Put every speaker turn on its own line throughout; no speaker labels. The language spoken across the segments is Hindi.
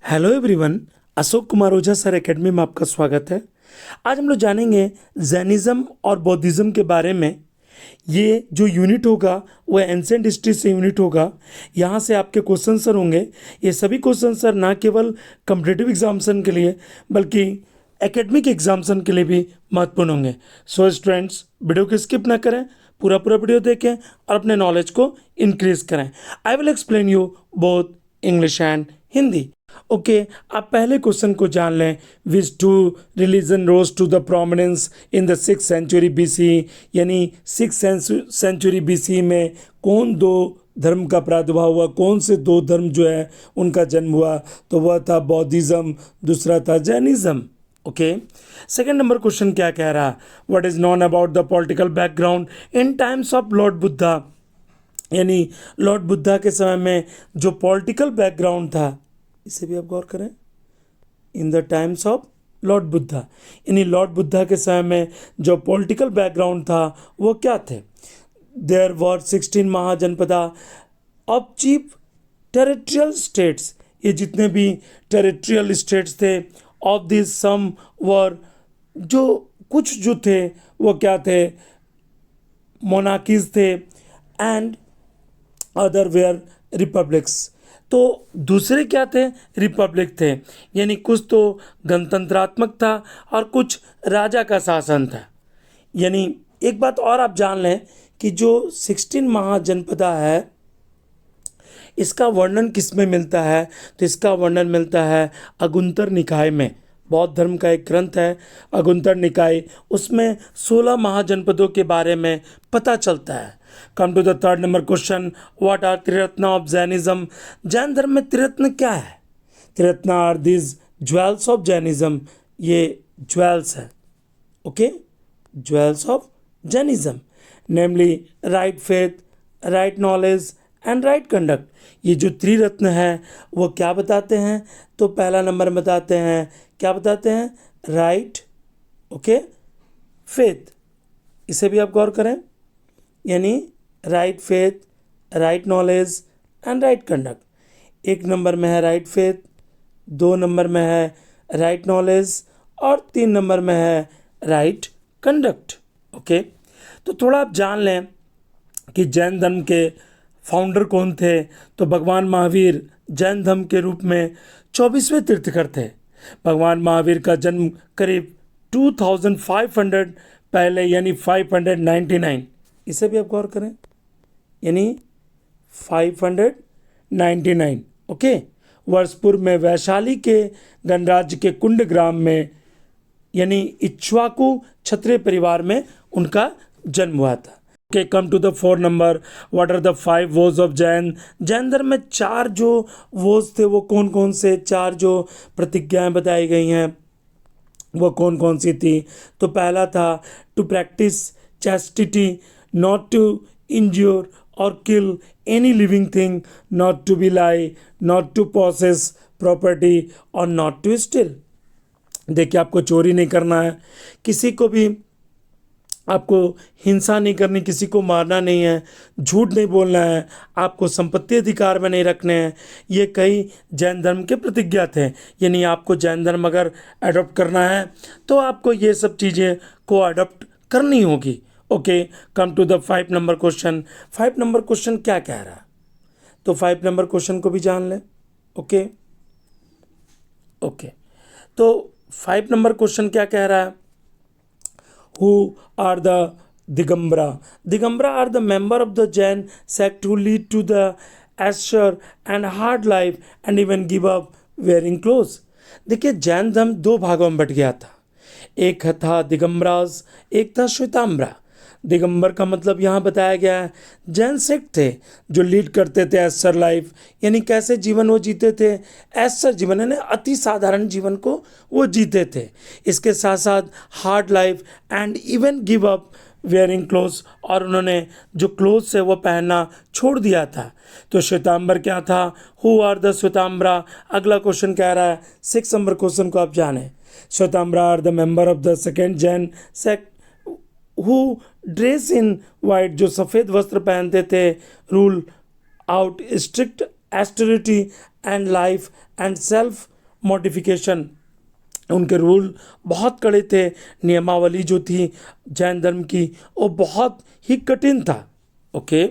Hello everyone. Ashok Kumar Ojha sir academy में आपका स्वागत है। आज हम लोग जानेंगे जैनिज़्म और बौद्धिज़्म के बारे में। ये जो यूनिट होगा वो एंसेंट हिस्ट्री से यूनिट होगा। यहाँ से आपके क्वेश्चन सर होंगे। ये सभी क्वेश्चन सर ना केवल कम्पिटिटिव एग्जामिनेशन के लिए बल्कि एकेडमिक एग्जामिनेशन के लिए भी महत्वपूर्ण होंगे। सो स्टूडेंट्स, वीडियो को स्किप ना करें, पूरा वीडियो देखें और अपने नॉलेज को इंक्रीज करें। I will explain you both English and Hindi. Okay, आप पहले क्वेश्चन को जान लें। Which two religion rose to the prominence in the 6th century BC, यानी 6th सेंचुरी BC में कौन दो धर्म का प्रादुर्भाव हुआ, कौन से दो धर्म जो है उनका जन्म हुआ, तो वह था बौद्धिज्म, दूसरा था Jainism. Okay, second number question क्या कह रहा है? What is known about the political background in times of Lord Buddha, यानी लॉर्ड बुद्धा के समय में जो पॉलिटिकल बैकग्राउंड था, इसे भी आप गौर करें। In the times of Lord Buddha, यानी लॉर्ड बुद्धा के समय में जो पॉलिटिकल बैकग्राउंड था वो क्या थे? There were 16 Mahajanapada of chief territorial states. ये जितने भी टेरिटरियल स्टेट्स थे, ऑफ दिस सम वर, जो कुछ जो थे वो क्या थे? मोनार्कीज थे एंड अदर वेयर रिपब्लिक्स। तो दूसरे क्या थे? रिपब्लिक थे, यानी कुछ तो गणतंत्रात्मक था और कुछ राजा का शासन था। यानी एक बात और आप जान लें कि जो 16 महाजनपदा है, इसका वर्णन किस में मिलता है? तो इसका वर्णन मिलता है अगुंतर निकाय में। बौद्ध धर्म का एक ग्रंथ है अगुंतर निकाय, उसमें 16 महाजनपदों के बारे में पता चलता है। Come to the third number question, what are Triratna of Jainism? Jain धर्म में त्रिरत्न क्या है? Triratna are this jewels of Jainism. ये ज्वेल्स है, okay, jewels of Jainism, namely right faith, right knowledge and right conduct. ये जो त्रिरत्न है वो क्या बताते हैं? तो पहला नंबर बताते हैं, क्या बताते हैं? Right, okay, faith. इसे भी आप गौर करें, यानी right faith, right knowledge and right conduct. एक नंबर में है राइट फेथ, 2 नंबर में है राइट नॉलेज और 3 नंबर में है राइट कंडक्ट। ओके, तो थोड़ा आप जान लें कि जैन धर्म के फाउंडर कौन थे। तो भगवान महावीर जैन धर्म के रूप में 24वें तीर्थंकर थे। भगवान महावीर का जन्म करीब 2500 पहले, यानी 599। इसे भी आप गौर करें, यानी 599, ओके, वर्षपुर में वैशाली के गणराज्य के कुंड ग्राम में, यानी इक्ष्वाकु क्षत्रिय परिवार में उनका जन्म हुआ था। Okay, come to the 4 number, what are the 5 vows of Jain? Jain धर्म में 4 जो वोज थे वो कौन कौन से? 4 जो प्रतिज्ञाएं बताई गई हैं वो कौन कौन सी थी? तो पहला था to practice chastity, not to injure or kill any living thing, not to be lie, not to possess property और not to steal। देखिए, आपको चोरी नहीं करना है, किसी को भी आपको हिंसा नहीं करनी, किसी को मारना नहीं है, झूठ नहीं बोलना है, आपको संपत्ति अधिकार में नहीं रखने हैं। ये कई जैन धर्म के प्रतिज्ञा थे। यानी आपको जैन धर्म अगर अडॉप्ट करना है तो आपको ये सब चीज़ें को अडॉप्ट करनी होगी। Okay, come to the 5 number question. 5 number question क्या कह रहा है? तो 5 नंबर क्वेश्चन को भी जान लें। ओके ओके, तो 5 नंबर क्वेश्चन क्या कह रहा है? Who are the Digambra? Digambra are the member of the Jain sect who lead to the austere and hard life and even give up wearing clothes। देखिए, जैन धर्म 2 भागों में बट गया था। एक था दिगंबराज, एक था श्वेतांबरा। दिगंबर का मतलब यहाँ बताया गया है जैन सेक्ट थे जो लीड करते थे एस्टर लाइफ, यानी कैसे जीवन वो जीते थे? एस्टर जीवन, यानी अति साधारण जीवन को वो जीते थे। इसके साथ साथ hard life and even give up wearing clothes, और उन्होंने जो क्लोथ्स है वो पहनना छोड़ दिया था। तो श्वेतांबर क्या था? Who are the Shvetambara? अगला क्वेश्चन कह रहा है, 6 नंबर क्वेश्चन को आप जाने। Shvetambara are the member of the second Jain sect who dress in white, जो सफ़ेद वस्त्र पहनते थे, rule out strict austerity and life and self modification. उनके रूल बहुत कड़े थे, नियमावली जो थी जैन धर्म की वो बहुत ही कठिन था। Okay,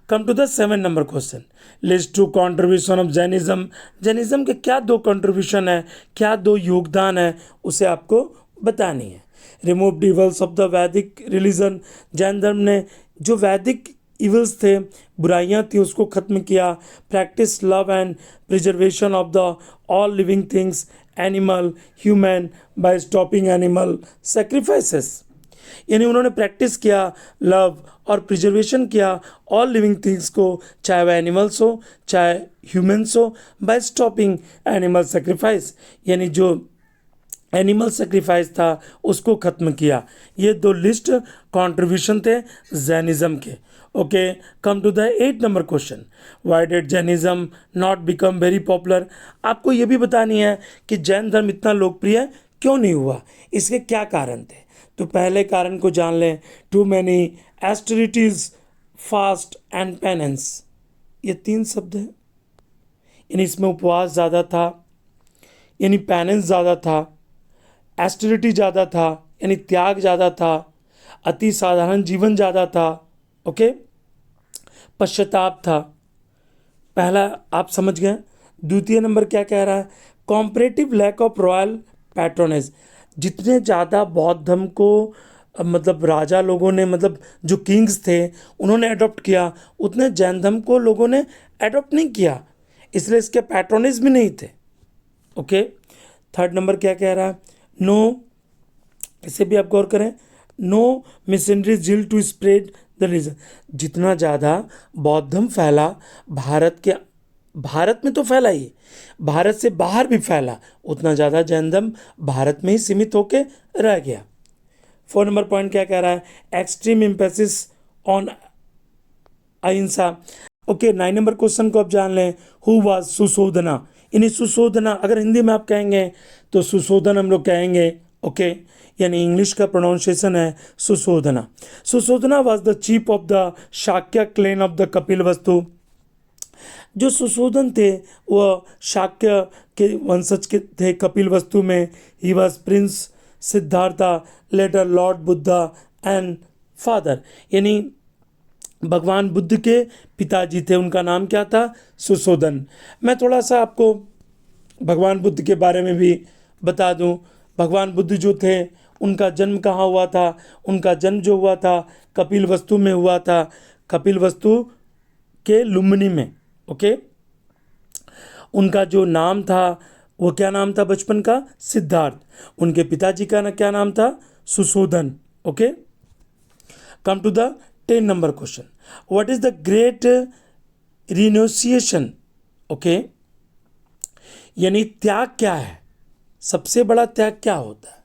come to the 7 number question, list to contribution of Jainism. Jainism के क्या 2 कंट्रीब्यूशन है, क्या 2 योगदान है, उसे आपको बतानी है। रिमूव इवल्स ऑफ द वैदिक रिलीजन। जैन धर्म ने जो वैदिक इवल्स थे, बुराइयां थी, उसको खत्म किया। Practice love and preservation of the all living things, animal, human, by stopping animal sacrifices. यानी उन्होंने प्रैक्टिस किया लव और प्रिजर्वेशन किया ऑल लिविंग थिंग्स को, चाहे वह एनिमल्स हो चाहे ह्यूमंस हो, बाय स्टॉपिंग एनिमल सेक्रीफाइस। यानी जो एनिमल सेक्रीफाइस था उसको ख़त्म किया। ये 2 लिस्ट कंट्रीब्यूशन थे जैनिज्म के। Okay, come to the 8 number question, why did Jainism not become very popular. आपको ये भी बतानी है कि जैन धर्म इतना लोकप्रिय क्यों नहीं हुआ, इसके क्या कारण थे। तो पहले कारण को जान लें, too many austerities, fast and penance. ये 3 शब्द हैं, यानी इसमें उपवास ज़्यादा था, यानी पेनेंस ज़्यादा था, एस्टरिटी ज़्यादा था यानी त्याग ज़्यादा था, अति साधारण जीवन ज़्यादा था। ओके, पश्चाताप था। पहला आप समझ गए। द्वितीय नंबर क्या कह रहा है, comparative lack of royal patronage. जितने ज़्यादा बौद्ध धर्म को मतलब राजा लोगों ने, मतलब जो किंग्स थे उन्होंने अडॉप्ट किया, उतने जैन धर्म को लोगों ने अडॉप्ट नहीं किया, इसलिए इसके पैट्रोनेज भी नहीं थे। ओके, 3rd नंबर क्या कह रहा है, नो, इसे भी आप गौर करें, नो मिशनरी जिल टू स्प्रेड द रिलीजन। जितना ज़्यादा बौद्ध धर्म फैला भारत में तो फैला ही, भारत से बाहर भी फैला, उतना ज़्यादा जैन धर्म भारत में ही सीमित होकर रह गया। 4 नंबर पॉइंट क्या कह रहा है, एक्सट्रीम एम्फेसिस ऑन अहिंसा। ओके, 9 नंबर क्वेश्चन को आप जान लें, हु वाज सुशोधना। इन्हें सुशोधना अगर हिंदी में आप कहेंगे तो सुशोधन हम लोग कहेंगे। ओके, यानी इंग्लिश का प्रोनाउंसिएशन है Sushodhana. Sushodhana was the chief of the Shakya clan of the Kapilvastu. जो सुशोधन थे वह शाक्य के वंशज के थे कपिल वस्तु में। He was prince Siddhartha, later lord Buddha and father. यानी भगवान बुद्ध के पिताजी थे, उनका नाम क्या था, सुशोधन। मैं थोड़ा सा आपको भगवान बुद्ध के बारे में भी बता दूं। भगवान बुद्ध जो थे उनका जन्म कहाँ हुआ था, उनका जन्म जो हुआ था कपिल वस्तु में हुआ था, कपिल वस्तु के लुम्बिनी में। ओके, उनका जो नाम था वो क्या नाम था बचपन का, सिद्धार्थ। उनके पिताजी का क्या नाम था, Sushodhan. Okay, come to the 10 number question, what is the great renunciation. Okay, यानी त्याग क्या है, सबसे बड़ा त्याग क्या होता है।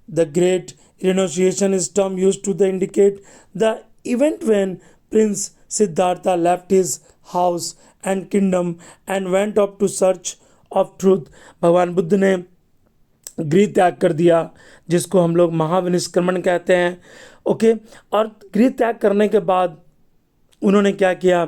The great renunciation is term use to the indicate the event when prince Siddhartha left his house and kingdom and went off to search of truth. भगवान बुद्ध ने गृह त्याग कर दिया, जिसको हम लोग महाविनिष्क्रमण कहते हैं। ओके, और गृह त्याग करने के बाद उन्होंने क्या किया,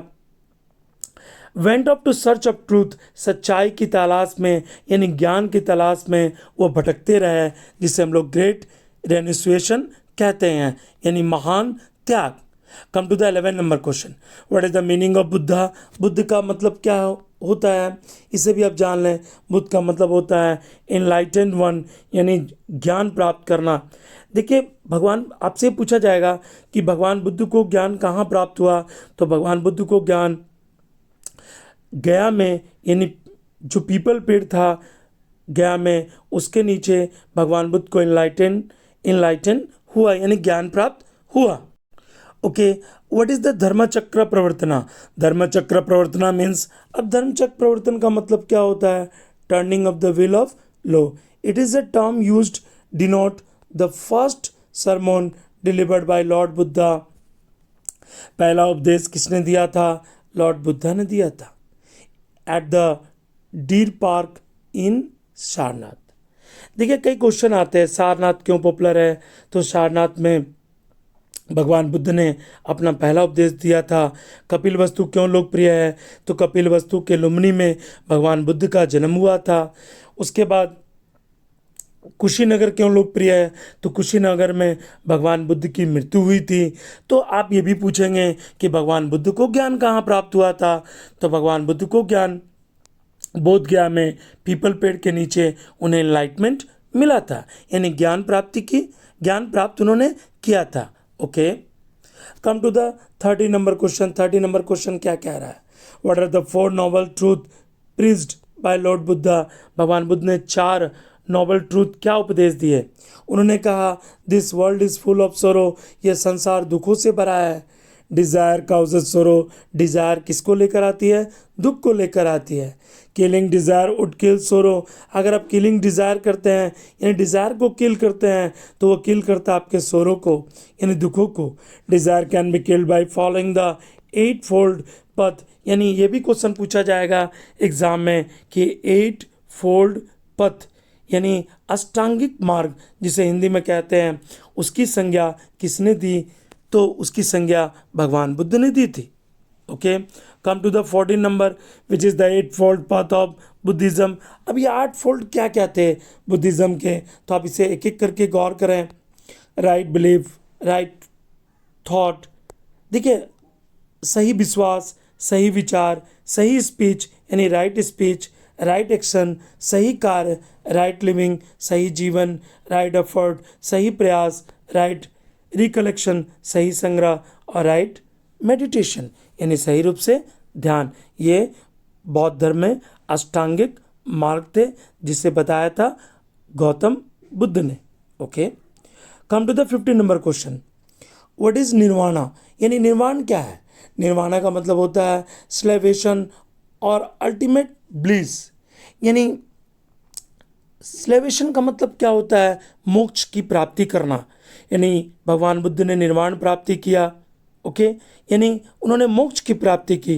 went off to search of truth, सच्चाई की तलाश में यानी ज्ञान की तलाश में वो भटकते रहे, जिसे हम लोग ग्रेट रेनिसुएशन कहते हैं, यानी महान त्याग। Come to the 11 number question, what is the meaning of Buddha. Buddha का मतलब क्या होता है, इसे भी आप जान लें। बुद्ध का मतलब होता है एनलाइटेंड वन, यानी ज्ञान प्राप्त करना। देखिए, भगवान आपसे पूछा जाएगा कि भगवान बुद्ध को ज्ञान कहाँ प्राप्त हुआ, तो भगवान बुद्ध को ज्ञान गया में, यानी जो पीपल पेड़ था गया में, उसके नीचे भगवान बुद्ध को इनलाइटन हुआ, यानी ज्ञान प्राप्त हुआ। Okay, what is the Dharmachakra Pravartana. Dharmachakra Pravartana means, अब धर्मचक्र प्रवर्तन का मतलब क्या होता है, turning of the wheel of law. It is a term used denote the first sermon delivered by lord Buddha. पहला उपदेश किसने दिया था, लॉर्ड बुद्धा ने दिया था, एट द डीर पार्क इन सारनाथ। देखिए, कई क्वेश्चन आते हैं, सारनाथ क्यों पॉपुलर है, तो सारनाथ में भगवान बुद्ध ने अपना पहला उपदेश दिया था। कपिल वस्तु क्यों लोकप्रिय है? तो कपिल वस्तु के लुम्बिनी में भगवान बुद्ध का जन्म हुआ था। उसके बाद कुशीनगर क्यों लोकप्रिय है? तो कुशीनगर में भगवान बुद्ध की मृत्यु हुई थी। तो आप ये भी पूछेंगे कि भगवान बुद्ध को ज्ञान कहाँ प्राप्त हुआ था? तो भगवान बुद्ध को ज्ञान बोध गया में पीपल पेड़ के नीचे उन्हें एनलाइटमेंट मिला था, यानी ज्ञान प्राप्त उन्होंने किया था। Okay, come to the 30 number question. 30 number question क्या कह रहा है? What are the 4 noble truth preached by lord Buddha? भगवान बुद्ध ने 4 नोबल ट्रूथ क्या उपदेश दिए? उन्होंने कहा, this world is full of सोरो, यह संसार दुखों से भरा है। डिज़ायर काउजेज सोरो, डिज़ायर किसको लेकर आती है? दुख को लेकर आती है। किलिंग डिज़ायर वुड किल सोरो, अगर आप किलिंग डिज़ायर करते हैं यानी डिज़ायर को किल करते हैं तो वो किल करता है आपके सोरो को यानी दुखों को। Desire can be killed by following the 8 fold पथ, यानी ये भी क्वेश्चन पूछा जाएगा एग्जाम में कि 8 फोल्ड पथ यानी अष्टांगिक मार्ग जिसे हिंदी में कहते हैं, उसकी संज्ञा किसने दी? तो उसकी संज्ञा भगवान बुद्ध ने दी थी। Okay, come to the 14 number which is the 8 fold path of Buddhism. अब ये 8 फोल्ड क्या क्या थे बुद्धिज़्म के? तो आप इसे एक एक करके गौर करें। राइट बिलीफ, राइट थॉट, देखिए सही विश्वास, सही विचार, सही स्पीच यानी राइट स्पीच, राइट एक्शन, सही कार्य, राइट लिविंग, सही जीवन, राइट एफर्ट, सही प्रयास, राइट रिकलेक्शन, सही संग्रह, और राइट मेडिटेशन यानी सही रूप से ध्यान। ये बौद्ध धर्म में अष्टांगिक मार्ग थे जिसे बताया था गौतम बुद्ध ने। Okay, come to the 15 number question. What is nirvana, यानी निर्वाण क्या है? निर्वाणा का मतलब होता है स्लेवेशन और अल्टीमेट ब्लिस, यानी स्लेवेशन का मतलब क्या होता है? मोक्ष की प्राप्ति करना, यानी भगवान बुद्ध ने निर्वाण प्राप्ति किया। ओके, यानी उन्होंने मोक्ष की प्राप्ति की।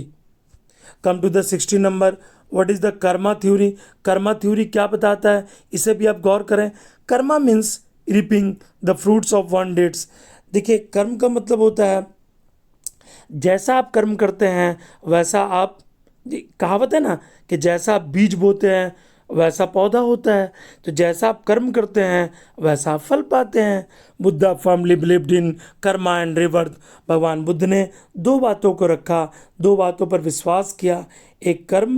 Come to the 16 number. What is the karma theory? Karma theory क्या बताता है? इसे भी आप गौर करें। Karma means reaping the fruits of one deeds. देखिए, कर्म का मतलब होता है जैसा आप कर्म करते हैं वैसा आप, कहावत है ना कि जैसा आप बीज बोते हैं वैसा पौधा होता है, तो जैसा आप कर्म करते हैं वैसा आप फल पाते हैं। Buddha firmly believed in Karma and रिवर्थ। भगवान बुद्ध ने 2 बातों को रखा, 2 बातों पर विश्वास किया, एक कर्म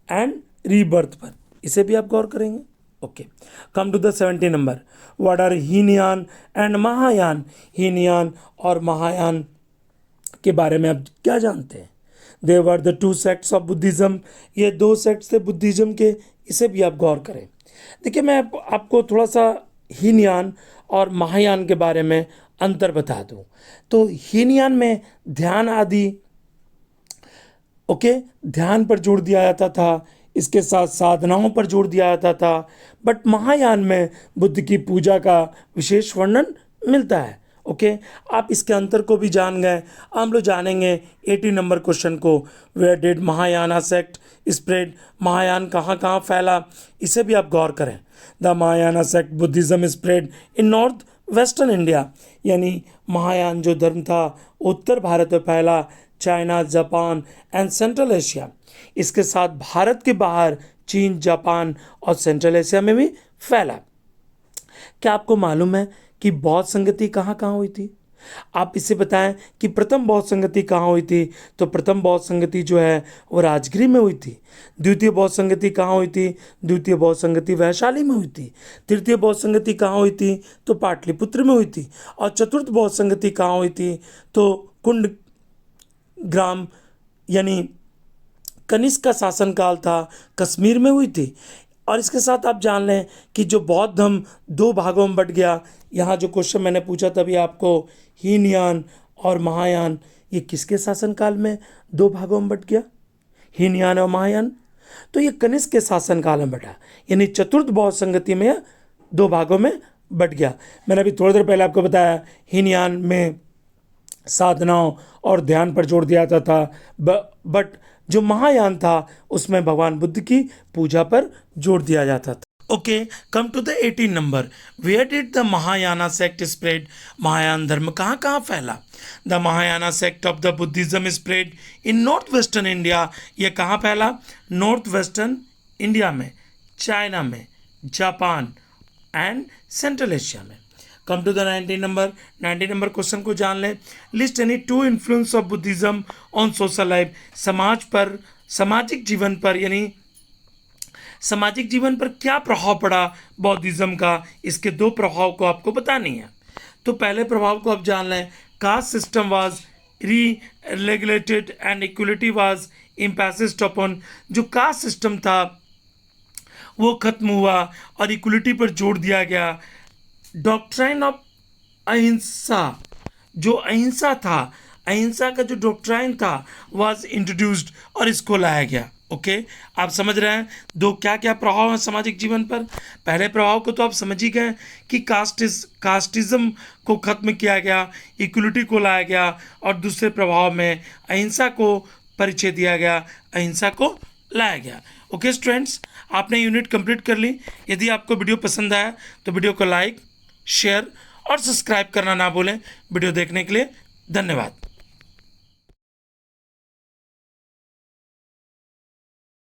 एंड रीबर्थ पर। इसे भी आप गौर करेंगे। Okay, come to the 70 number. What are Hinayana and Mahayana? Hinayana और महायान के बारे में आप क्या जानते हैं? They were the 2 sects of Buddhism, ये 2 सेक्ट्स थे बुद्धिज़्म के, इसे भी आप गौर करें। देखिए, मैं आपको थोड़ा सा हीनयान और महायान के बारे में अंतर बता दूं। तो हीनयान में ध्यान आदि, ओके, ध्यान पर जोर दिया जाता था, इसके साथ साधनाओं पर जोर दिया जाता था। बट महायान में बुद्ध की पूजा का विशेष वर्णन मिलता है। ओके, आप इसके अंतर को भी जान गए। हम लोग जानेंगे 80 नंबर क्वेश्चन को। Where did Mahayana sect spread? Mahayana कहाँ कहाँ फैला, इसे भी आप गौर करें। The Mahayana sect Buddhism spread in north western India, यानी महायान जो धर्म था उत्तर भारत में फैला, China, Japan and central Asia. इसके साथ भारत के बाहर चीन, जापान और सेंट्रल एशिया में भी फैला। क्या आपको मालूम है कि बौद्ध संगति कहाँ कहाँ हुई थी? आप इसे बताएं कि प्रथम बौद्ध संगति कहाँ हुई थी? तो प्रथम बौद्ध संगति जो है वो राजगिरी में हुई थी। द्वितीय बौद्ध संगति कहाँ हुई थी? द्वितीय बौद्ध संगति वैशाली में हुई थी। तृतीय बौद्ध संगति कहाँ हुई थी? तो पाटलिपुत्र में हुई थी। और चतुर्थ बौद्ध संगति कहाँ हुई थी? तो कुंड ग्राम यानी कनिष्क का शासनकाल था, कश्मीर में हुई थी। और इसके साथ आप जान लें कि जो बौद्ध धर्म 2 भागों में बट गया, यहाँ जो क्वेश्चन मैंने पूछा तभी आपको, हीनयान और महायान, ये किसके शासनकाल में 2 भागों में बट गया? हीनयान और महायान। तो ये कनिष्क के शासनकाल में बटा, यानी चतुर्थ बौद्ध संगति में 2 भागों में बट गया। मैंने अभी थोड़ी देर पहले आपको बताया हीनयान में साधनाओं और ध्यान पर जोर दिया जाता था, बट जो महायान था उसमें भगवान बुद्ध की पूजा पर जोर दिया जाता था। Okay, come to the 18 number. Where did the Mahayana sect spread? Mahayana धर्म कहाँ कहाँ फैला? The Mahayana sect of the Buddhism spread in north western India. यह कहाँ फैला? नॉर्थ वेस्टर्न इंडिया में, चाइना में, जापान एंड सेंट्रल एशिया में। Come to the 19 number. 19 number question को जान लें। List any two influence of Buddhism on social life. समाज पर, सामाजिक जीवन पर, यानी सामाजिक जीवन पर क्या प्रभाव पड़ा बौद्धिज्म का, इसके दो प्रभाव को आपको बतानी है। तो पहले प्रभाव को आप जान लें। Caste system was re regulated and equality was emphasised upon. जो कास्ट सिस्टम था वो खत्म हुआ और इक्वलिटी पर जोर दिया गया। डॉक्ट्राइन ऑफ अहिंसा, जो अहिंसा था, अहिंसा का जो डॉक्ट्राइन था वाज इंट्रोड्यूस्ड और इसको लाया गया। ओके, आप समझ रहे हैं दो क्या क्या प्रभाव हैं सामाजिक जीवन पर। पहले प्रभाव को तो आप समझ ही गए कि कास्टिज्म को खत्म किया गया, इक्वलिटी को लाया गया, और दूसरे प्रभाव में अहिंसा को परिचय दिया गया, अहिंसा को लाया गया। ओके स्टूडेंट्स, आपने यूनिट कंप्लीट कर ली। यदि आपको वीडियो पसंद आया तो वीडियो को लाइक, शेयर और सब्सक्राइब करना ना भूलें। वीडियो देखने के लिए धन्यवाद।